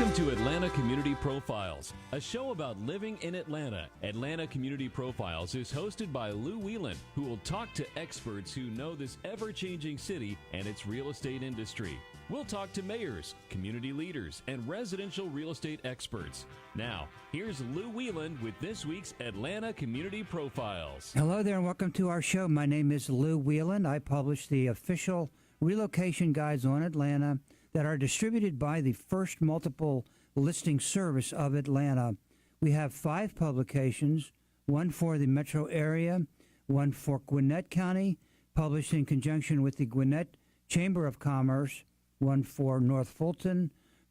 Welcome to Atlanta Community Profiles, a show about living in Atlanta. Atlanta Community Profiles is hosted by Lou Whelan, who will talk to experts who know this ever-changing city and its real estate industry. We'll talk to mayors, community leaders, and residential real estate experts. Now, here's Lou Whelan with this week's Atlanta Community Profiles. Hello there and welcome to our show. My name is Lou Whelan. I publish the official relocation guides on Atlanta that are distributed by the First Multiple Listing Service of Atlanta. We have 5 publications, one for the metro area, one for Gwinnett County, published in conjunction with the Gwinnett Chamber of Commerce, one for North Fulton,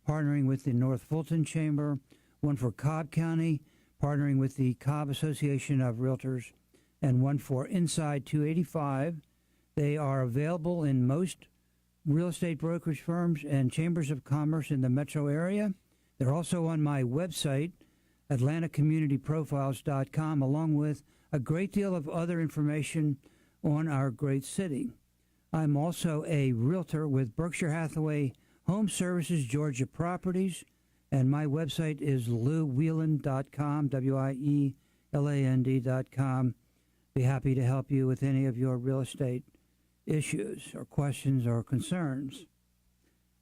partnering with the North Fulton Chamber, one for Cobb County, partnering with the Cobb Association of Realtors, and one for Inside 285. They are available in most real estate brokerage firms and chambers of commerce in the metro area. They're also on my website, atlantacommunityprofiles.com, along with a great deal of other information on our great city. I'm also a realtor with Berkshire Hathaway HomeServices Georgia Properties, and my website is louwhelan.com, WIELAND.com. Be happy to help you with any of your real estate issues or questions or concerns.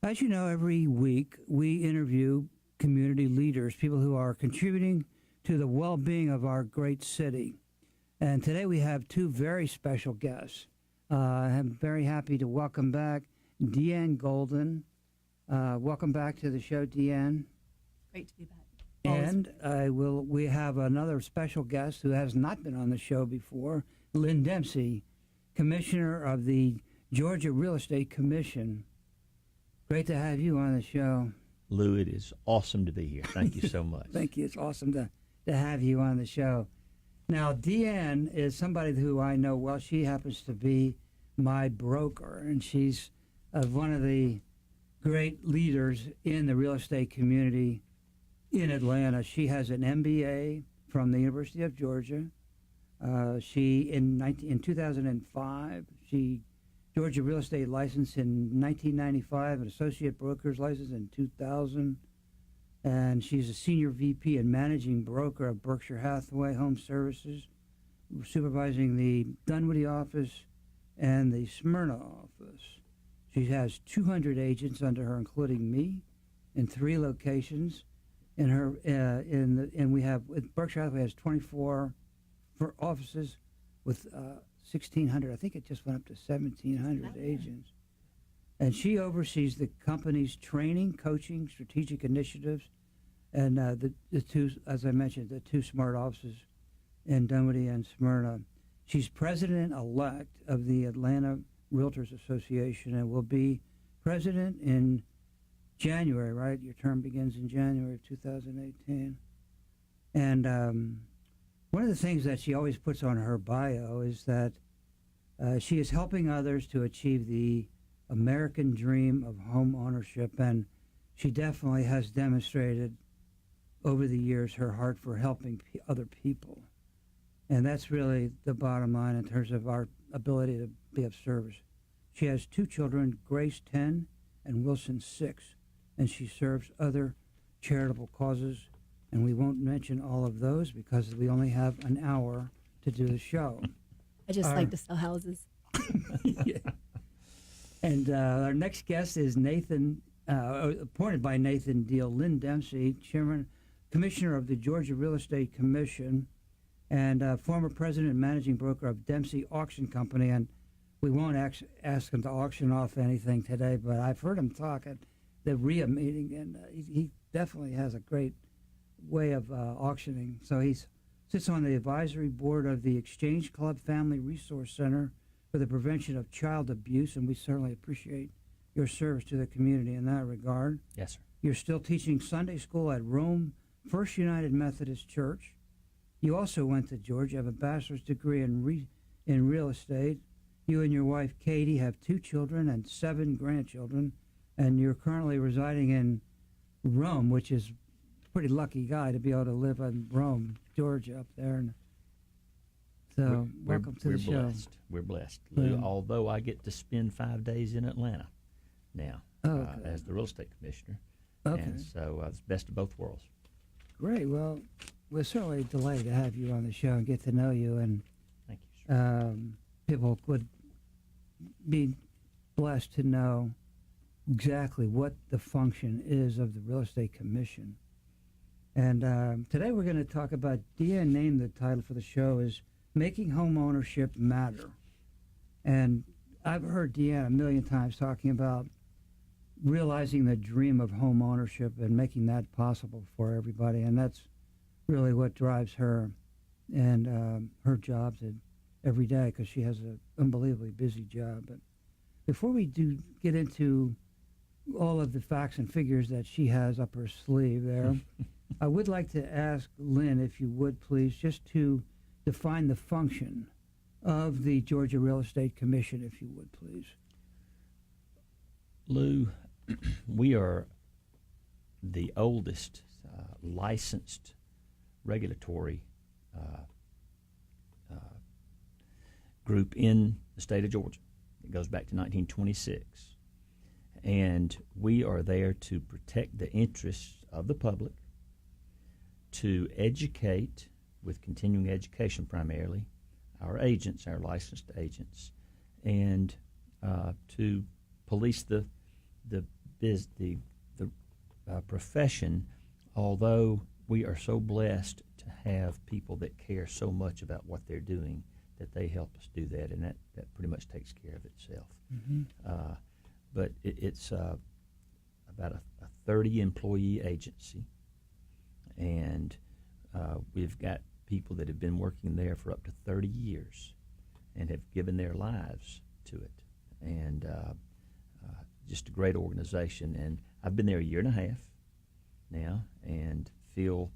As you know, every week we interview community leaders, people who are contributing to the well-being of our great city. And today we have 2 very special guests. I'm very happy to welcome back DeAnn Golden. Welcome back to the show, DeAnn. Great to be back. And we have another special guest who has not been on the show before, Lynn Dempsey, Commissioner of the Georgia Real Estate Commission. Great to have you on the show. Lou, it is awesome to be here. Thank you so much. Thank you. It's awesome to have you on the show. Now, DeAnn is somebody who I know well. She happens to be my broker, and she's one of the great leaders in the real estate community in Atlanta. She has an MBA from the University of Georgia. In 2005, she Georgia real estate license in 1995, an associate broker's license in 2000, and she's a senior VP and managing broker of Berkshire Hathaway HomeServices, supervising the Dunwoody office and the Smyrna office. She has 200 agents under her, including me, in 3 locations. And we have Berkshire Hathaway has 24 for offices with 1,600. I think it just went up to 1,700 agents. And she oversees the company's training, coaching, strategic initiatives, and the 2, as I mentioned, the 2 smart offices in Dunwoody and Smyrna. She's president-elect of the Atlanta Realtors Association and will be president in January, right? Your term begins in January of 2018. And one of the things that she always puts on her bio is that she is helping others to achieve the American dream of home ownership, and she definitely has demonstrated over the years her heart for helping other people. And that's really the bottom line in terms of our ability to be of service. She has 2 children, Grace 10 and Wilson 6, and she serves other charitable causes. And we won't mention all of those because we only have an hour to do the show. I just like to sell houses. Yeah. And our next guest is Nathan, appointed by Nathan Deal, Lynn Dempsey, Commissioner of the Georgia Real Estate Commission, and former president and managing broker of Dempsey Auction Company. And we won't ask him to auction off anything today, but I've heard him talk at the RIA meeting, and he definitely has a great way of auctioning. So he sits on the advisory board of the Exchange Club Family Resource Center for the Prevention of Child Abuse, and we certainly appreciate your service to the community in that regard. Yes, sir. You're still teaching Sunday school at Rome First United Methodist Church. You also went to Georgia, have a bachelor's degree in real estate. You and your wife, Katie, have 2 children and 7 grandchildren, and you're currently residing in Rome, which is pretty lucky guy to be able to live in Rome, Georgia, up there. And so, welcome to the show. We're blessed. Lou, although I get to spend 5 days in Atlanta now as the real estate commissioner. Okay. And so it's best of both worlds. Great. Well, we're certainly delighted to have you on the show and get to know you. And Thank you, sir. people would be blessed to know exactly what the function is of the Real Estate Commission. And today we're going to talk about, DeAnn named the title for the show is Making Home Ownership Matter. And I've heard DeAnn a million times talking about realizing the dream of home ownership and making that possible for everybody. And that's really what drives her and her jobs every day, because she has an unbelievably busy job. But before we do get into all of the facts and figures that she has up her sleeve there, I would like to ask Lynn, if you would please, just to define the function of the Georgia Real Estate Commission, if you would please. Lou, we are the oldest licensed regulatory group in the state of Georgia. It goes back to 1926. And we are there to protect the interests of the public, to educate with continuing education primarily, our agents, our licensed agents, and to police the profession, although we are so blessed to have people that care so much about what they're doing that they help us do that, and that pretty much takes care of itself. Mm-hmm. But it's about a 30-employee agency, and we've got people that have been working there for up to 30 years and have given their lives to it. And just a great organization. And I've been there a year and a half now and feel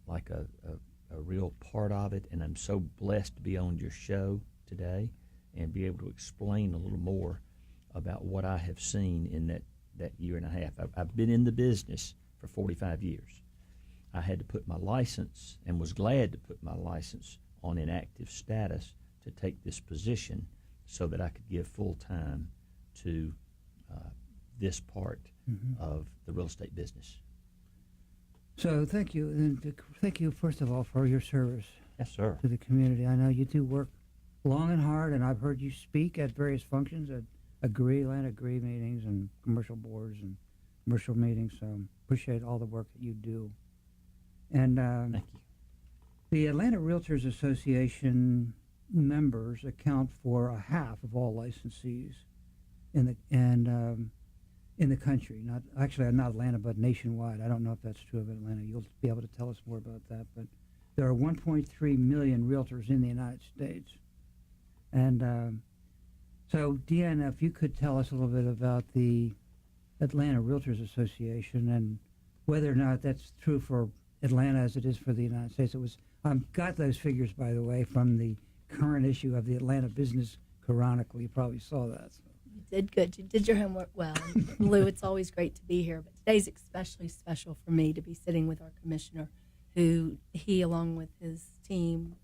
like a real part of it. And I'm so blessed to be on your show today and be able to explain a little more about what I have seen in that year and a half. I've been in the business for 45 years. I had to put my license, and was glad to put my license on inactive status to take this position so that I could give full time to this part of the real estate business. So thank you, and thank you first of all for your service Yes, sir. to the community. I know you do work long and hard, and I've heard you speak at various functions at Land Agree meetings and commercial boards and commercial meetings. So appreciate all the work that you do. And Thank you. the Atlanta Realtors Association members account for a half of all licensees in the country. Not Atlanta, but nationwide. I don't know if that's true of Atlanta. You'll be able to tell us more about that. But there are 1.3 million realtors in the United States. And so, DeAnn, if you could tell us a little bit about the Atlanta Realtors Association and whether or not that's true for Atlanta as it is for the United States. Got those figures, by the way, from the current issue of the Atlanta Business Chronicle. You probably saw that. So. You did good. You did your homework well. Lou, it's always great to be here, but today's especially special for me to be sitting with our commissioner, who he, along with his team,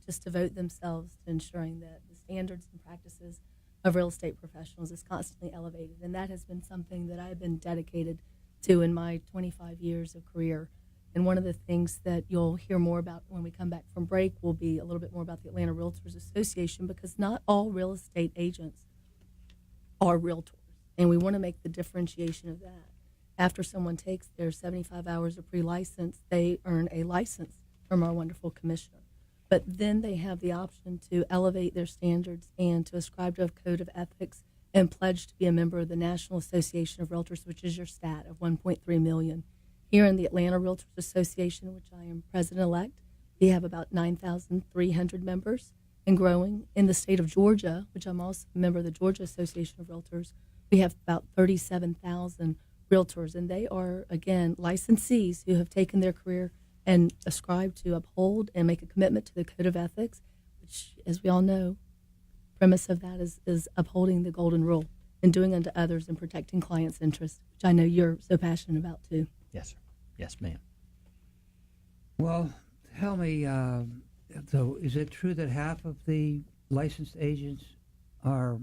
just devote themselves to ensuring that the standards and practices of real estate professionals is constantly elevated. And that has been something that I've been dedicated to in my 25 years of career. And one of the things that you'll hear more about when we come back from break will be a little bit more about the Atlanta Realtors Association, because not all real estate agents are realtors. And we want to make the differentiation of that. After someone takes their 75 hours of pre-license, they earn a license from our wonderful commissioner. But then they have the option to elevate their standards and to ascribe to a code of ethics and pledge to be a member of the National Association of Realtors, which is your stat of 1.3 million. Here in the Atlanta Realtors Association, which I am president-elect, we have about 9,300 members and growing. In the state of Georgia, which I'm also a member of the Georgia Association of Realtors, we have about 37,000 realtors, and they are, again, licensees who have taken their career and ascribed to uphold and make a commitment to the code of ethics, which, as we all know, premise of that is upholding the golden rule and doing unto others and protecting clients' interests, which I know you're so passionate about too. Yes, sir. Yes, ma'am. Well, tell me, so is it true that half of the licensed agents are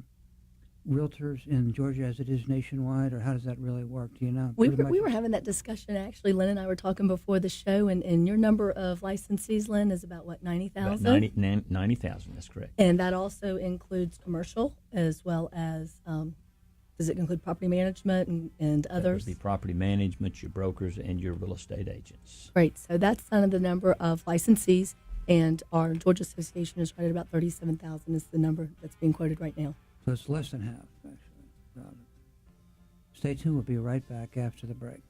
realtors in Georgia as it is nationwide, or how does that really work? Do you know? We Pretty were, much- we were having that discussion, actually. Lynn and I were talking before the show, and your number of licensees, Lynn, is about, what, 90,000? 90,000, that's correct. And that also includes commercial as well as, does it include property management and That would others? be property management, your brokers, and your real estate agents. Great. So that's kind of the number of licensees, and our Georgia Association is right at about 37,000 is the number that's being quoted right now. So it's less than half, actually. Stay tuned. We'll be right back after the break.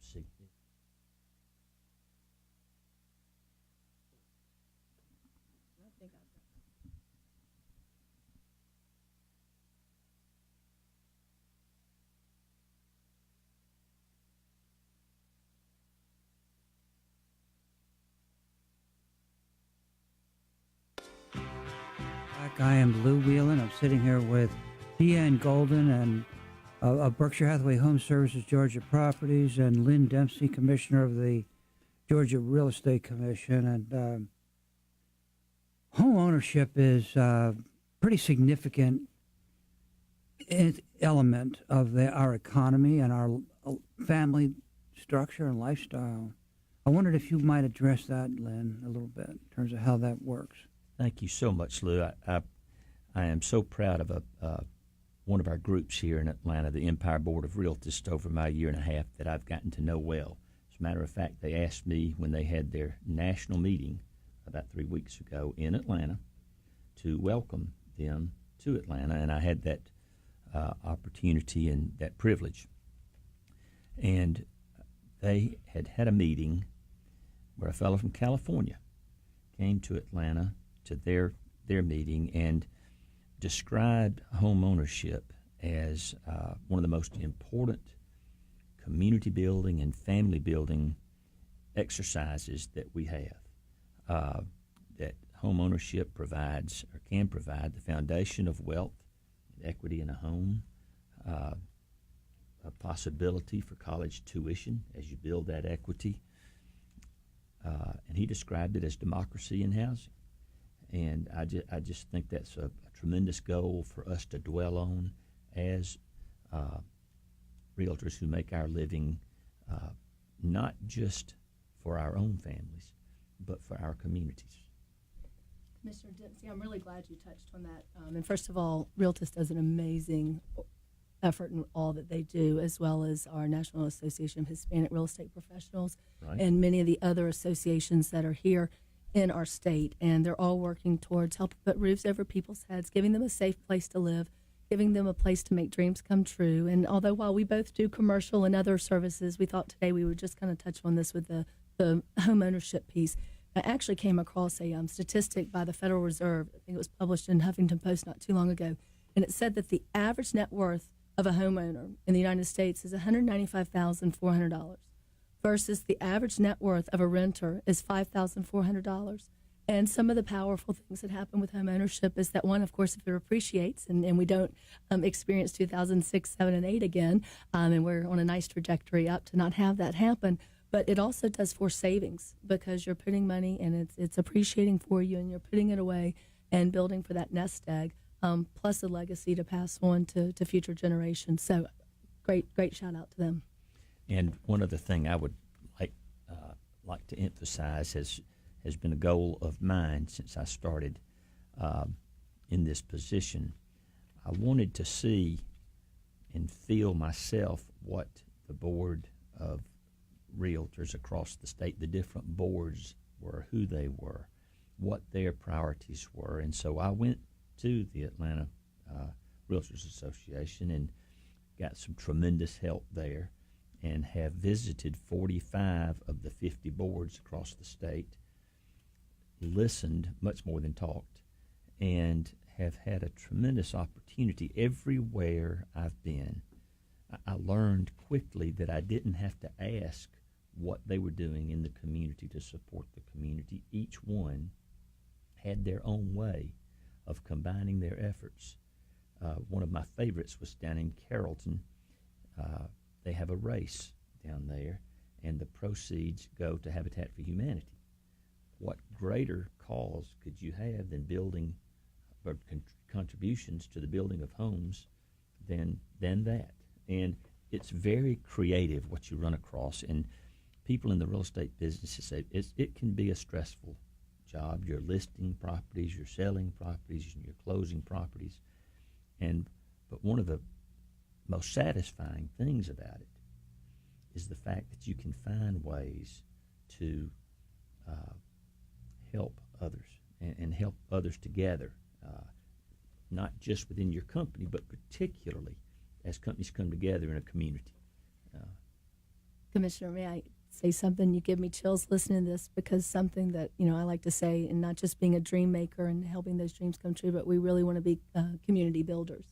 See. I am Lou Whelan. I'm sitting here with DeAnn Golden and of Berkshire Hathaway HomeServices Georgia Properties, and Lynn Dempsey, Commissioner of the Georgia Real Estate Commission. And home ownership is a pretty significant element of our economy and our family structure and lifestyle. I wondered if you might address that, Lynn, a little bit in terms of how that works. Thank you so much, Lou. I am so proud of one of our groups here in Atlanta, the Empire Board of Realtors, over my year and a half that I've gotten to know well. As a matter of fact, they asked me when they had their national meeting about 3 weeks ago in Atlanta to welcome them to Atlanta, and I had that opportunity and that privilege. And they had a meeting where a fellow from California came to Atlanta to their meeting and described home ownership as one of the most important community building and family building exercises that we have. That home ownership provides or can provide the foundation of wealth and equity in a home, a possibility for college tuition as you build that equity. And he described it as democracy in housing. And I just think that's a tremendous goal for us to dwell on as realtors who make our living not just for our own families, but for our communities. Mr. Dempsey, I'm really glad you touched on that. And first of all, Realtors does an amazing effort in all that they do, as well as our National Association of Hispanic Real Estate Professionals, Right. and many of the other associations that are here in our state. And they're all working towards helping put roofs over people's heads, giving them a safe place to live, giving them a place to make dreams come true. And although while we both do commercial and other services, we thought today we would just kind of touch on this with the home ownership piece. I actually came across a statistic by the Federal Reserve. I think it was published in Huffington Post not too long ago. And it said that the average net worth of a homeowner in the United States is $195,400 versus the average net worth of a renter is $5,400. And some of the powerful things that happen with home ownership is that, one, of course, if it appreciates and we don't experience 2006, 7, and 8 again, and we're on a nice trajectory up to not have that happen. But it also does force savings because you're putting money and it's appreciating for you, and you're putting it away and building for that nest egg, plus a legacy to pass on to future generations. So great shout out to them. And one other thing I would like to emphasize has been a goal of mine since I started in this position. I wanted to see and feel myself what the board of realtors across the state, the different boards were, who they were, what their priorities were. And so I went to the Atlanta Realtors Association and got some tremendous help there, and have visited 45 of the 50 boards across the state, listened much more than talked, and have had a tremendous opportunity everywhere I've been. I learned quickly that I didn't have to ask what they were doing in the community to support the community. Each one had their own way of combining their efforts. One of my favorites was down in Carrollton. They have a race down there, and the proceeds go to Habitat for Humanity. What greater cause could you have than building or contributions to the building of homes than that? And it's very creative what you run across, and people in the real estate business say it can be a stressful job. You're listing properties, you're selling properties, and you're closing properties. But one of the most satisfying things about it is the fact that you can find ways to help others and help others together, not just within your company, but particularly as companies come together in a community. Commissioner, may I say something? You give me chills listening to this, because something that, I like to say, and not just being a dream maker and helping those dreams come true, but we really want to be community builders.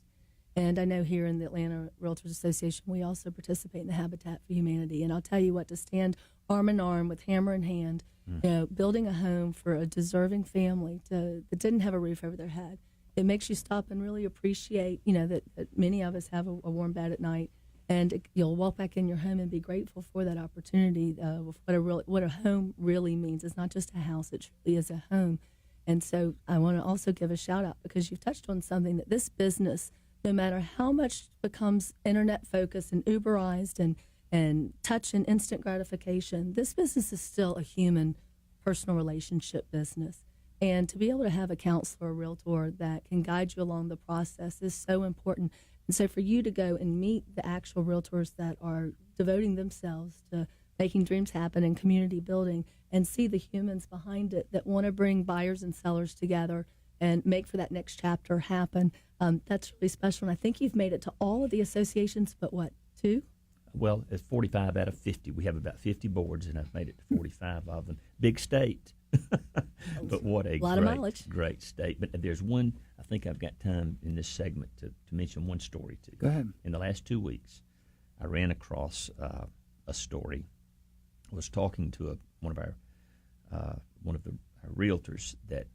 And I know here in the Atlanta Realtors Association, we also participate in the Habitat for Humanity. And I'll tell you what, to stand arm in arm with hammer in hand, building a home for a deserving family that didn't have a roof over their head, it makes you stop and really appreciate, that many of us have a warm bed at night. And you'll walk back in your home and be grateful for that opportunity. What a home really means. It's not just a house; it truly is a home. And so I want to also give a shout out, because you've touched on something, that this business, no matter how much becomes internet focused and Uberized and touch and instant gratification, this business is still a human, personal relationship business. And to be able to have a counselor, a realtor that can guide you along the process is so important. And so for you to go and meet the actual realtors that are devoting themselves to making dreams happen and community building, and see the humans behind it that want to bring buyers and sellers together and make for that next chapter happen, that's really special. And I think you've made it to all of the associations, but what, 2? Well, it's 45 out of 50. We have about 50 boards, and I've made it to 45 of them. Big state. But what a lot of mileage. Great state. But there's one, I think I've got time in this segment to mention one story too. Go ahead. In the last 2 weeks, I ran across a story. I was talking to one of the realtors that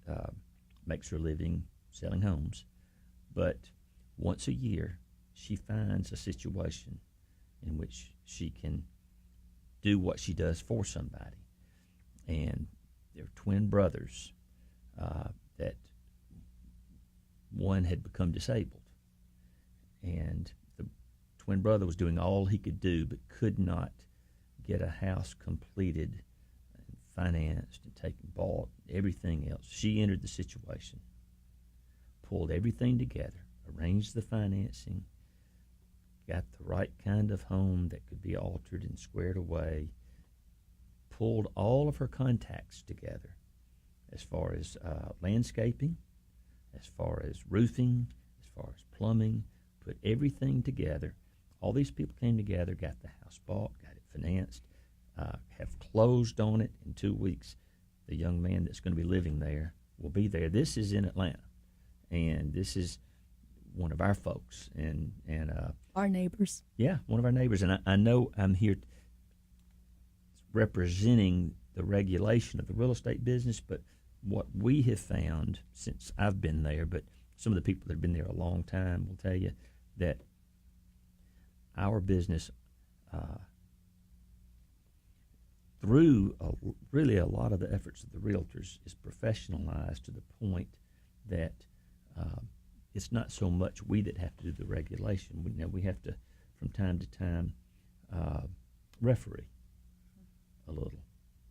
makes her living selling homes. But once a year, she finds a situation in which she can do what she does for somebody. And they're twin brothers that one had become disabled. And the twin brother was doing all he could do, but could not get a house completed and financed and taken, bought, everything else. She entered the situation, pulled everything together, arranged the financing, got the right kind of home that could be altered and squared away, pulled all of her contacts together as far as landscaping, as far as roofing, as far as plumbing, put everything together. All these people came together, got the house bought, got it financed, have closed on it in 2 weeks. The young man that's going to be living there will be there. This is in Atlanta, and this is one of our folks. And our neighbors. Yeah, one of our neighbors. And I know I'm here representing the regulation of the real estate business, but what we have found since I've been there, but some of the people that have been there a long time will tell you that our business, through really a lot of the efforts of the realtors, is professionalized to the point that it's not so much we that have to do the regulation. We have to, from time to time, referee a little.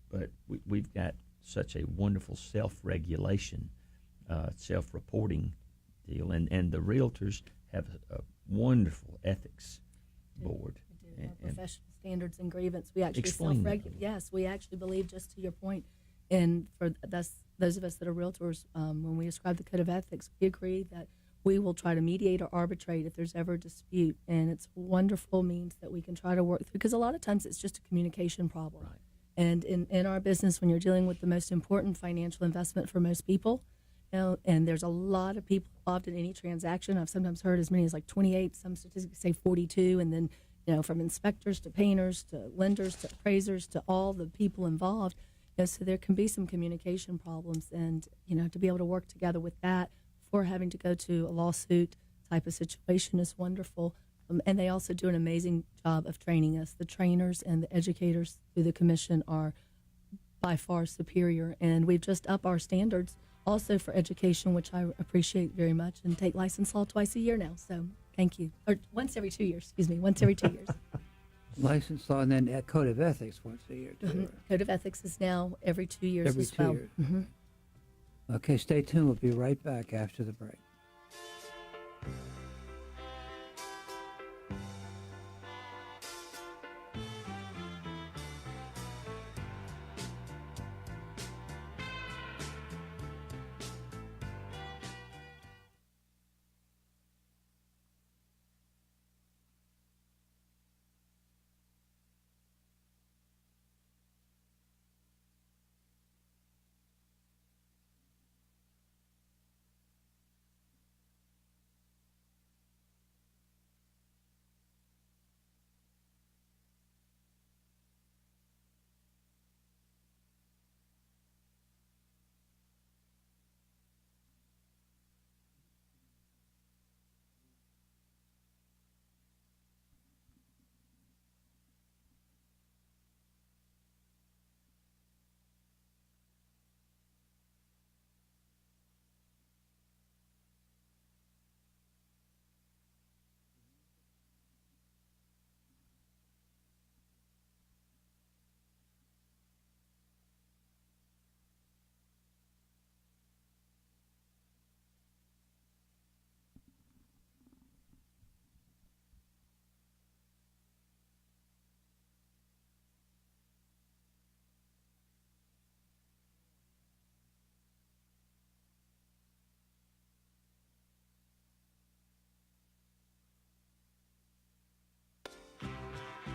But we've got such a wonderful self-regulation, self-reporting deal, and the realtors have a wonderful ethics board. We do. Our professional standards and grievance. We actually Explain self-regulate. Yes, we actually believe, just to your point, and for those of us that are realtors, when we describe the code of ethics, we agree that we will try to mediate or arbitrate if there's ever a dispute, and it's wonderful means that we can try to work through, because a lot of times it's just a communication problem. Right. And in our business, when you're dealing with the most important financial investment for most people, and there's a lot of people involved in any transaction. I've sometimes heard as many as like 28, some statistics say 42, and then from inspectors to painters to lenders to appraisers to all the people involved. So there can be some communication problems, and to be able to work together with that before having to go to a lawsuit type of situation is wonderful. And they also do an amazing job of training us. The trainers and the educators through the commission are by far superior, and we've just upped our standards also for education, which I appreciate very much, and take license law twice a year now. So thank you. Or once every 2 years, once every 2 years. License law, and then code of ethics once a year, too. Mm-hmm. Code of ethics is now every 2 years Every as 2 well. years. Mm-hmm. Okay, stay tuned. We'll be right back after the break.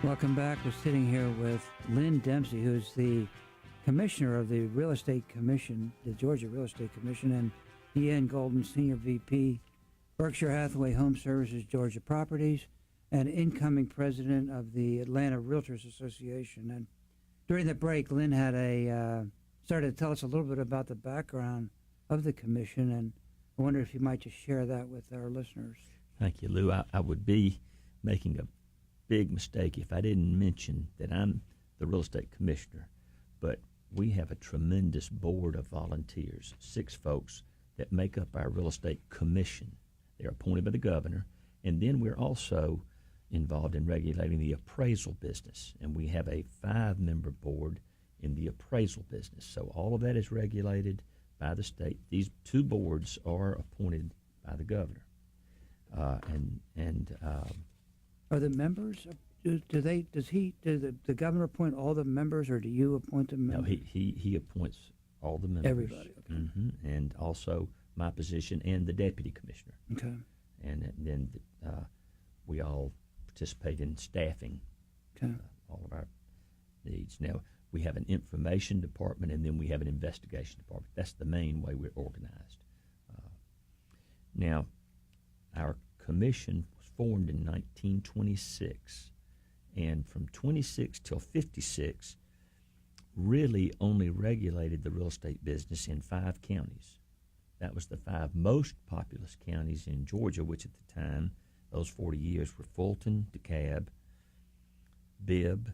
Welcome back. We're sitting here with Lynn Dempsey, who's the commissioner of the Real Estate Commission, the Georgia Real Estate Commission, and DeAnn Golden, senior VP, Berkshire Hathaway HomeServices, Georgia Properties, and incoming president of the Atlanta Realtors Association. And during the break, Lynn had started to tell us a little bit about the background of the commission, and I wonder if you might just share that with our listeners. Thank you, Lou. I would be making a big mistake if I didn't mention that I'm the real estate commissioner, but we have a tremendous board of volunteers, 6 folks that make up our real estate commission. They're appointed by the governor, and then we're also involved in regulating the appraisal business, and we have a 5-member board in the appraisal business. So all of that is regulated by the state. These 2 boards are appointed by the governor, Are the members? Does the governor appoint all the members, or do you appoint the members? No, he appoints all the members. Everybody. Okay. And also my position and the deputy commissioner. Okay. And then we all participate in staffing all of our needs. Now, we have an information department, and then we have an investigation department. That's the main way we're organized. Now, our commission was formed in 1926, and from 26 till 56, really only regulated the real estate business in 5 counties. That was the 5 most populous counties in Georgia, which at the time, those 40 years, were Fulton, DeKalb, Bibb,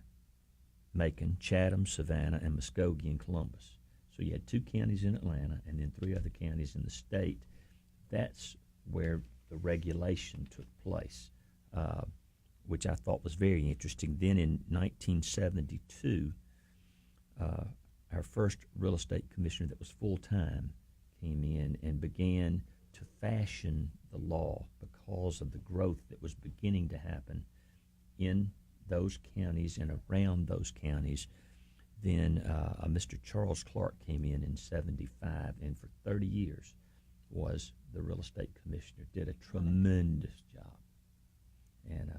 Macon, Chatham, Savannah, and Muskogee and Columbus. So you had 2 counties in Atlanta and then 3 other counties in the state. That's where the regulation took place, which I thought was very interesting. Then in 1972, our first real estate commissioner that was full-time came in and began to fashion the law because of the growth that was beginning to happen in those counties and around those counties. Then Mr. Charles Clark came in 75, and for 30 years was the real estate commissioner. Did a tremendous job, and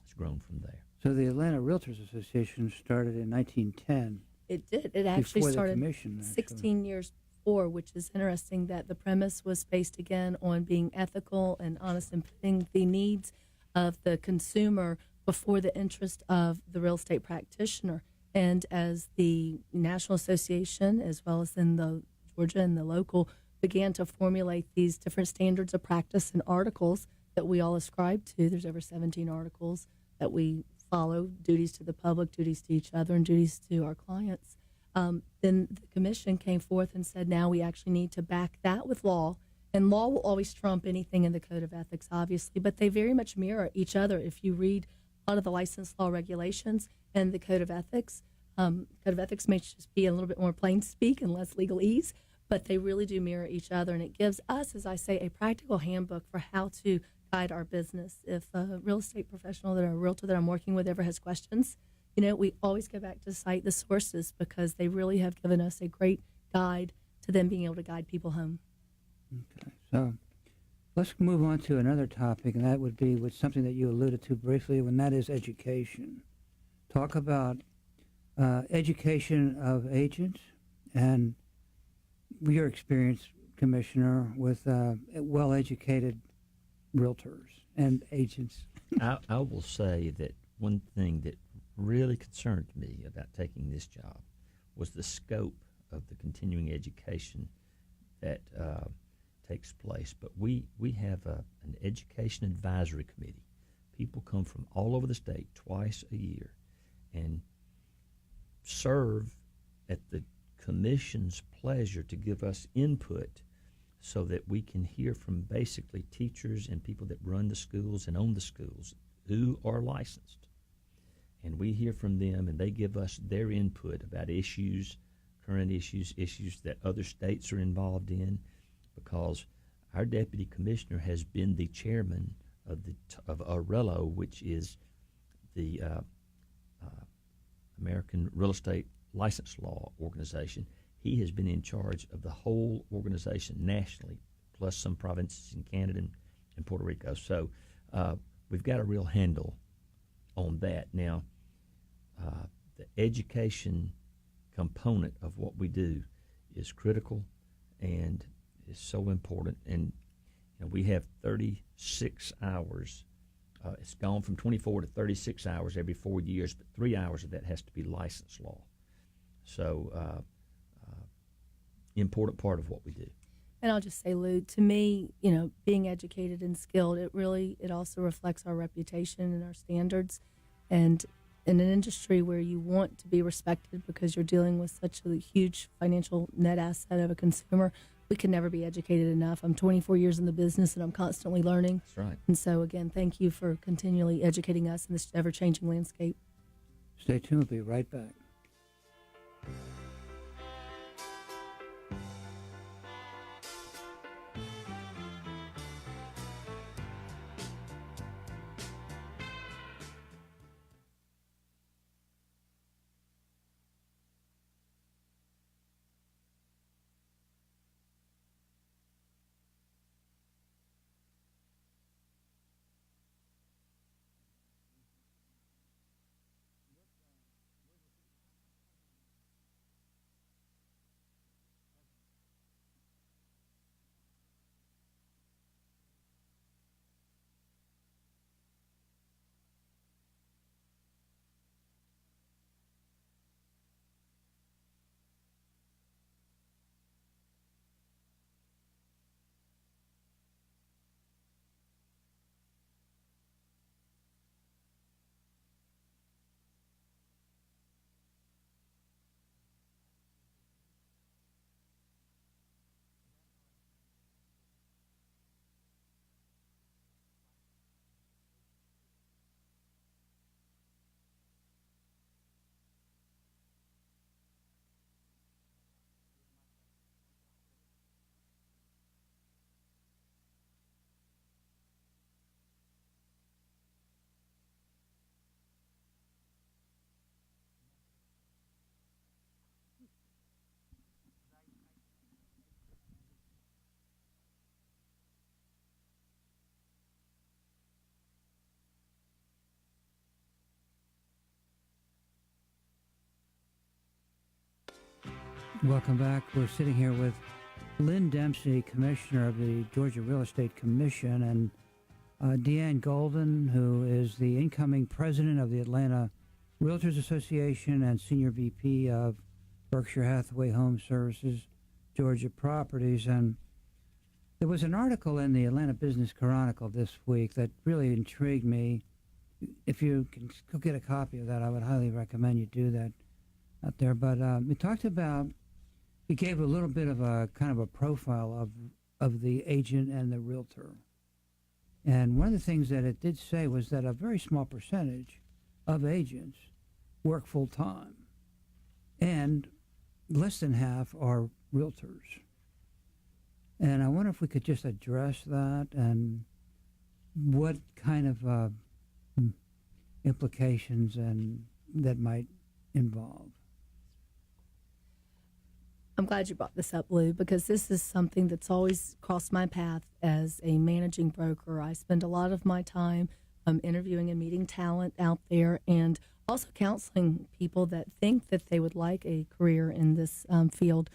it's grown from there. So the Atlanta Realtors Association started in 1910. It did. It actually Before the started commission, actually. 16 years before, which is interesting that the premise was based again on being ethical and honest and putting the needs of the consumer before the interest of the real estate practitioner. And as the National Association, as well as in the Georgia and the local, began to formulate these different standards of practice and articles that we all ascribe to, there's over 17 articles that we follow, duties to the public, duties to each other, and duties to our clients. Then the commission came forth and said, now we actually need to back that with law. And law will always trump anything in the Code of Ethics, obviously, but they very much mirror each other. If you read a lot of the license law regulations and the Code of Ethics may just be a little bit more plain speak and less legalese, but they really do mirror each other. And it gives us, as I say, a practical handbook for how to guide our business. If a real estate professional or a realtor that I'm working with ever has questions, we always go back to cite the sources because they really have given us a great guide to them being able to guide people home. Okay, so let's move on to another topic, and that would be with something that you alluded to briefly, and that is education. Talk about education of agents and your experience, Commissioner, with well-educated realtors and agents. I will say that one thing that really concerned me about taking this job was the scope of the continuing education that takes place. But we have an education advisory committee. People come from all over the state twice a year and serve at the commission's pleasure to give us input so that we can hear from basically teachers and people that run the schools and own the schools who are licensed. And we hear from them, and they give us their input about issues, current issues, issues that other states are involved in, because our deputy commissioner has been the chairman of ARELO, which is the American Real Estate License Law Organization. He has been in charge of the whole organization nationally, plus some provinces in Canada and Puerto Rico. So we've got a real handle on that. Now, the education component of what we do is critical and is so important. And we have 36 hours. It's gone from 24 to 36 hours every 4 years, but 3 hours of that has to be license law. So important part of what we do. And I'll just say, Lou, to me, being educated and skilled, it also reflects our reputation and our standards. And in an industry where you want to be respected because you're dealing with such a huge financial net asset of a consumer, we can never be educated enough. I'm 24 years in the business, and I'm constantly learning. That's right. And so, again, thank you for continually educating us in this ever-changing landscape. Stay tuned. We'll be right back. Welcome back. We're sitting here with Lynn Dempsey, Commissioner of the Georgia Real Estate Commission, and DeAnn Golden, who is the incoming President of the Atlanta Realtors Association and Senior VP of Berkshire Hathaway HomeServices, Georgia Properties. And there was an article in the Atlanta Business Chronicle this week that really intrigued me. If you can go get a copy of that, I would highly recommend you do that out there. But it talked about, it gave a little bit of a kind of a profile of the agent and the realtor. And one of the things that it did say was that a very small percentage of agents work full time, and less than half are realtors. And I wonder if we could just address that and what kind of implications and that might involve. I'm glad you brought this up, Lou, because this is something that's always crossed my path as a managing broker. I spend a lot of my time interviewing and meeting talent out there, and also counseling people that think that they would like a career in this field,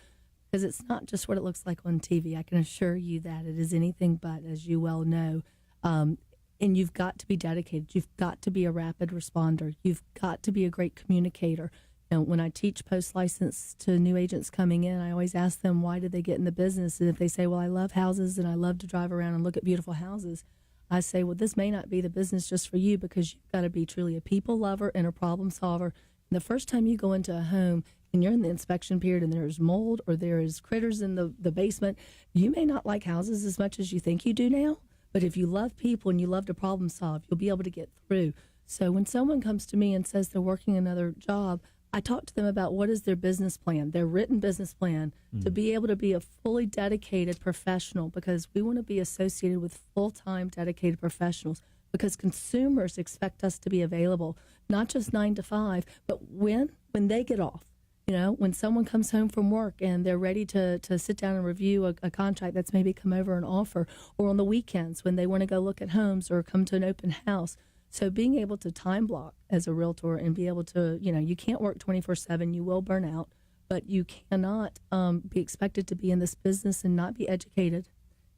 because it's not just what it looks like on TV. I can assure you that it is anything but, as you well know. And you've got to be dedicated. You've got to be a rapid responder. You've got to be a great communicator. And when I teach post-license to new agents coming in, I always ask them, why did they get in the business? And if they say, well, I love houses and I love to drive around and look at beautiful houses, I say, well, this may not be the business just for you, because you've got to be truly a people lover and a problem solver. And the first time you go into a home and you're in the inspection period and there's mold or there is critters in the basement, you may not like houses as much as you think you do now. But if you love people and you love to problem solve, you'll be able to get through. So when someone comes to me and says they're working another job, I talk to them about what is their business plan, their written business plan, to be able to be a fully dedicated professional, because we want to be associated with full-time dedicated professionals, because consumers expect us to be available, not just 9 to 5, but when they get off. You know, when someone comes home from work and they're ready to sit down and review a contract that's maybe come over an offer, or on the weekends when they want to go look at homes or come to an open house. So being able to time block as a realtor and be able to, you know, you can't work 24/7, you will burn out, but you cannot be expected to be in this business and not be educated,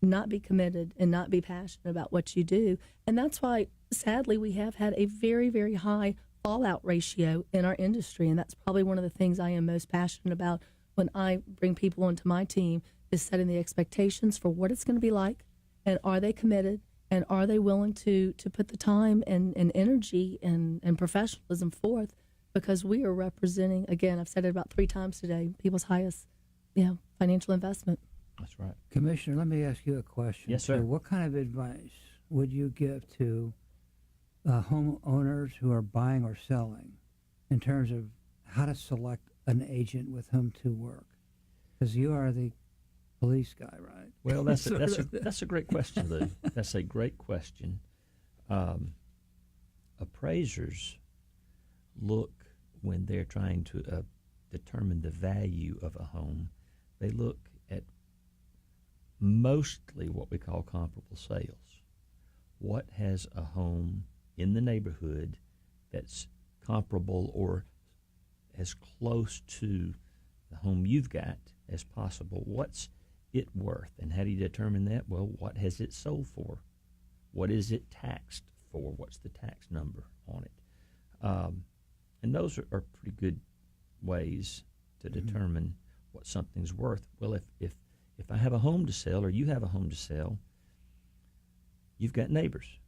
not be committed, and not be passionate about what you do. And that's why, sadly, we have had a very, very high fallout ratio in our industry. And that's probably one of the things I am most passionate about when I bring people onto my team, is setting the expectations for what it's going to be like, and are they committed, and are they willing to put the time and energy and professionalism forth, because we are representing, again, I've said it about 3 times today, people's highest financial investment. That's right. Commissioner, let me ask you a question. Yes, sir. So what kind of advice would you give to homeowners who are buying or selling in terms of how to select an agent with whom to work? Because you are the police guy, right? Well, that's a great question, Lou. That's a great question. Appraisers look, when they're trying to determine the value of a home, they look at mostly what we call comparable sales. What has a home in the neighborhood that's comparable or as close to the home you've got as possible? What's it worth? And how do you determine that? Well, what has it sold for? What is it taxed for? What's the tax number on it? And those are pretty good ways to determine what something's worth. Well, if I have a home to sell, or you have a home to sell, you've got neighbors.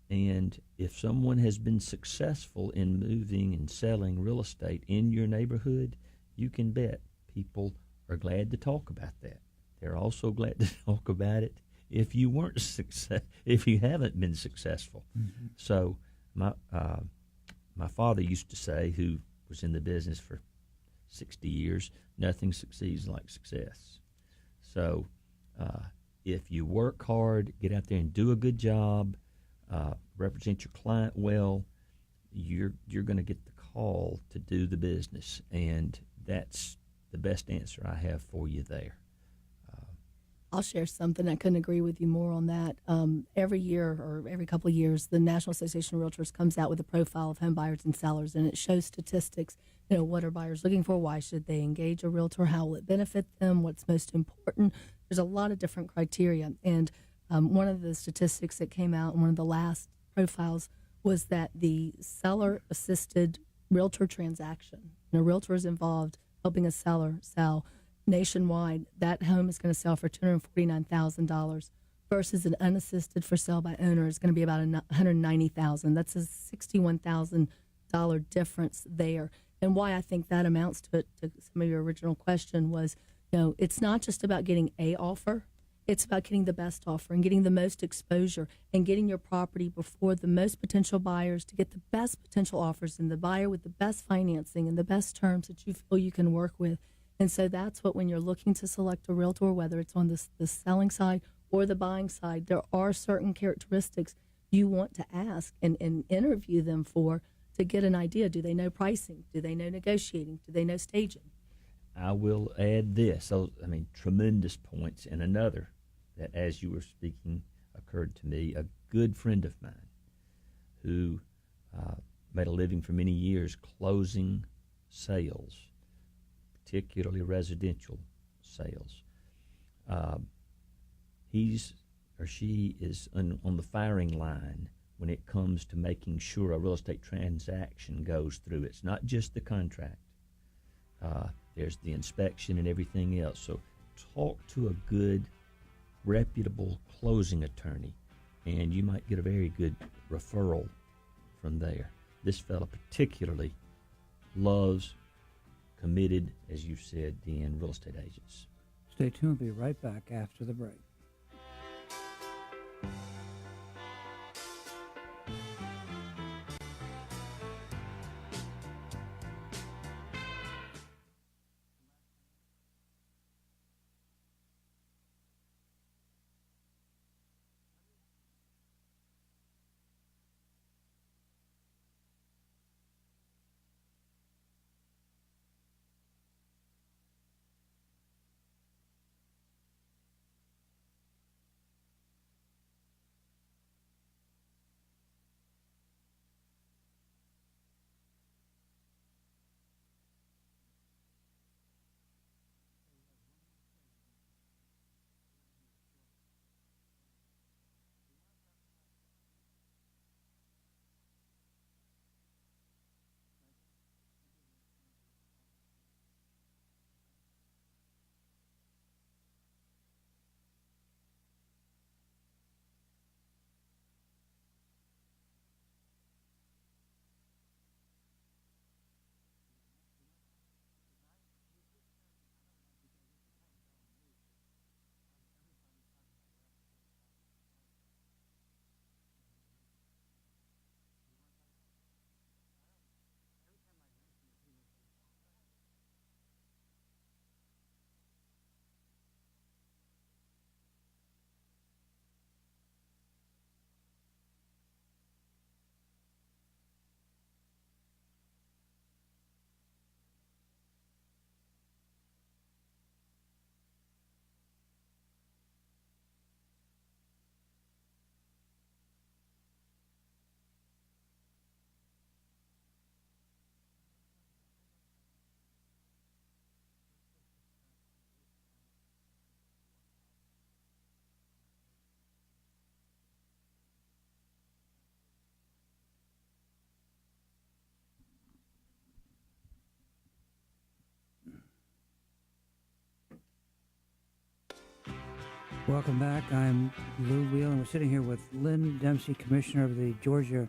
And if someone has been successful in moving and selling real estate in your neighborhood, you can bet people are glad to talk about that. They're also glad to talk about it if you weren't if you haven't been successful. So my father used to say, who was in the business for 60 years, nothing succeeds like success. So if you work hard, get out there and do a good job, represent your client well, you're going to get the call to do the business. And that's the best answer I have for you there. I'll share something. I couldn't agree with you more on that. Every year or every couple of years, the National Association of Realtors comes out with a profile of home buyers and sellers, and it shows statistics what are buyers looking for? Why should they engage a realtor? How will it benefit them? What's most important? There's a lot of different criteria. And one of the statistics that came out in one of the last profiles was that the seller-assisted realtor transaction, a realtor is involved helping a seller sell nationwide, that home is going to sell for $249,000 versus an unassisted for sale by owner is going to be about $190,000. That's a $61,000 difference there. And why I think that amounts to some of your original question was, it's not just about getting a offer. It's about getting the best offer and getting the most exposure and getting your property before the most potential buyers to get the best potential offers and the buyer with the best financing and the best terms that you feel you can work with. And so that's what, when you're looking to select a realtor, whether it's on the selling side or the buying side, there are certain characteristics you want to ask and interview them for to get an idea. Do they know pricing? Do they know negotiating? Do they know staging? I will add this. So, tremendous points. And another that, as you were speaking, occurred to me. A good friend of mine who made a living for many years closing sales, particularly residential sales. He's or she is on the firing line when it comes to making sure a real estate transaction goes through. It's not just the contract. There's the inspection and everything else. So talk to a good, reputable closing attorney, and you might get a very good referral from there. This fellow particularly loves committed, as you said, DeAnn, real estate agents. Stay tuned. We'll be right back after the break. Welcome back. I'm Lou Whelan. We're sitting here with Lynn Dempsey, Commissioner of the Georgia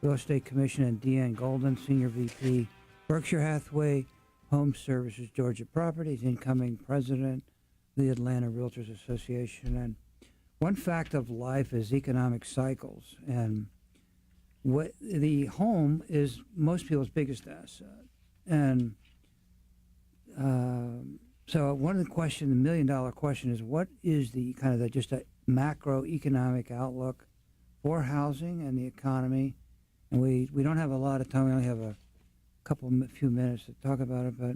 Real Estate Commission, and DeAnn Golden, Senior VP, Berkshire Hathaway, HomeServices, Georgia Properties, incoming President of the Atlanta Realtors Association. And one fact of life is economic cycles. And what the home is most people's biggest asset. And so one of the questions, the $1 million question, is what is the kind of just a macroeconomic outlook for housing and the economy? And we don't have a lot of time. We only have a few minutes to talk about it. But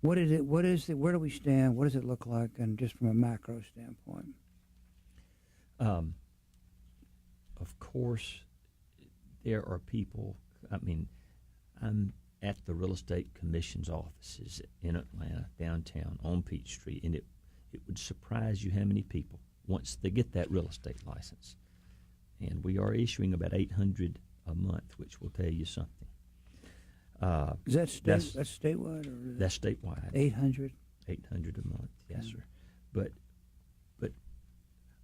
what is it? Where do we stand? What does it look like? And just from a macro standpoint. Of course, there are people. I'm at the Real Estate Commission's offices in Atlanta, downtown, on Peachtree, and it would surprise you how many people, once they get that real estate license, and we are issuing about 800 a month, which will tell you something. Is that that's statewide or that's statewide? 800. 800 a month, yes, sir. But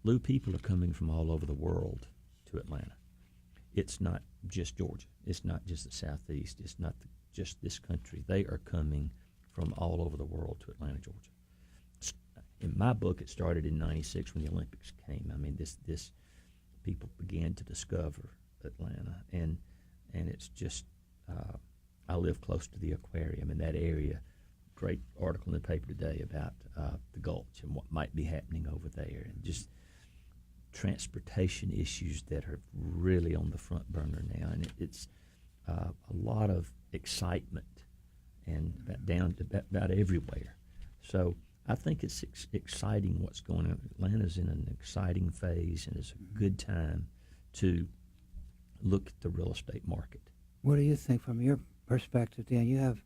Lou, people are coming from all over the world to Atlanta. It's not just Georgia. It's not just the Southeast. It's not just this country. They are coming from all over the world to Atlanta, Georgia. In my book, it started in '96 when the Olympics came. I mean, this people began to discover Atlanta, and it's just I live close to the aquarium in that area. Great article in the paper today about the Gulch and what might be happening over there, and just transportation issues that are really on the front burner now, and it's a lot of excitement and about everywhere. So I think it's exciting what's going on. Atlanta's in an exciting phase, and it's a good time to look at the real estate market. What do you think from your perspective, Dan? You have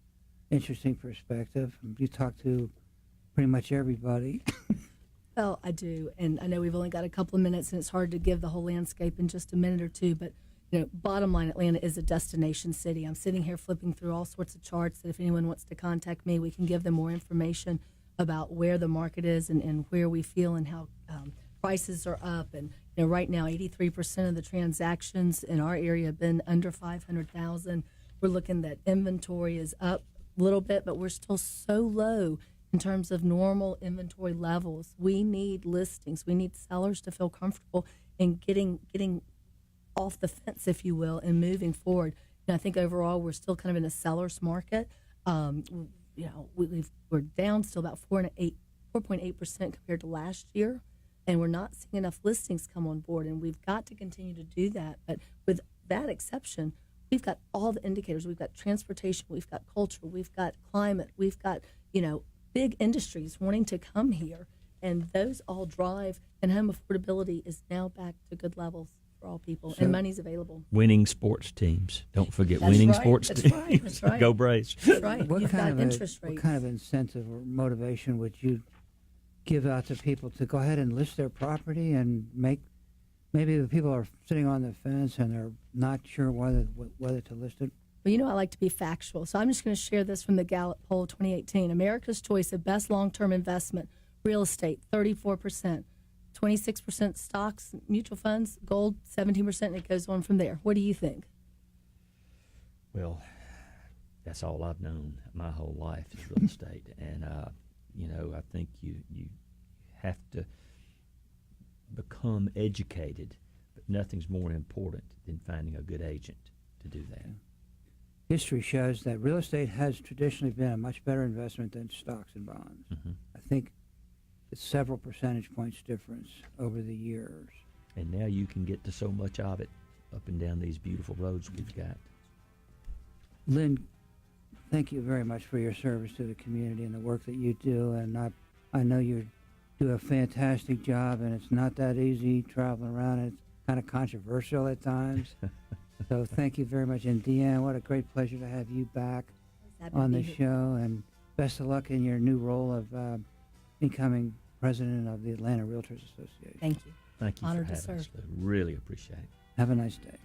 interesting perspective. You talk to pretty much everybody. Well, I do, and I know we've only got a couple of minutes, and it's hard to give the whole landscape in just a minute or two, but bottom line, Atlanta is a destination city. I'm sitting here flipping through all sorts of charts that if anyone wants to contact me, we can give them more information about where the market is and where we feel and how prices are up. And right now, 83% of the transactions in our area have been under 500,000. We're looking that inventory is up a little bit, but we're still so low in terms of normal inventory levels. We need listings. We need sellers to feel comfortable in getting off the fence, if you will, and moving forward. And I think overall we're still kind of in a seller's market. We're down still about 4.8% compared to last year, and we're not seeing enough listings come on board, and we've got to continue to do that. But with that exception, we've got all the indicators. We've got transportation, we've got culture, we've got climate, we've got, big industries wanting to come here, and those all drive, and home affordability is now back to good levels for all people, and money's available. Winning sports teams. Don't forget That's winning right. sports That's teams. right. That's right. Go Braves. That's right. What You've kind got of interest rates. What kind of incentive or motivation would you give out to people to go ahead and list their property and maybe the people are sitting on the fence and they're not sure whether to list it? Well, I like to be factual, so I'm just going to share this from the Gallup poll 2018. America's choice of best long-term investment, real estate, 34%, 26% stocks, mutual funds, gold, 17%, and it goes on from there. What do you think? Well, that's all I've known my whole life is real estate, and I think you have to become educated, but nothing's more important than finding a good agent to do that. History shows that real estate has traditionally been a much better investment than stocks and bonds. Mm-hmm. I think it's several percentage points difference over the years. And now you can get to so much of it up and down these beautiful roads we've got. Lynn, thank you very much for your service to the community and the work that you do. And I know you do a fantastic job, and it's not that easy traveling around. It's kind of controversial at times. So thank you very much. And DeAnn, what a great pleasure to have you back on the show. And best of luck in your new role of incoming president of the Atlanta Realtors Association. Thank you. Thank you Honored for to having us, serve. Lou. Really appreciate it. Have a nice day.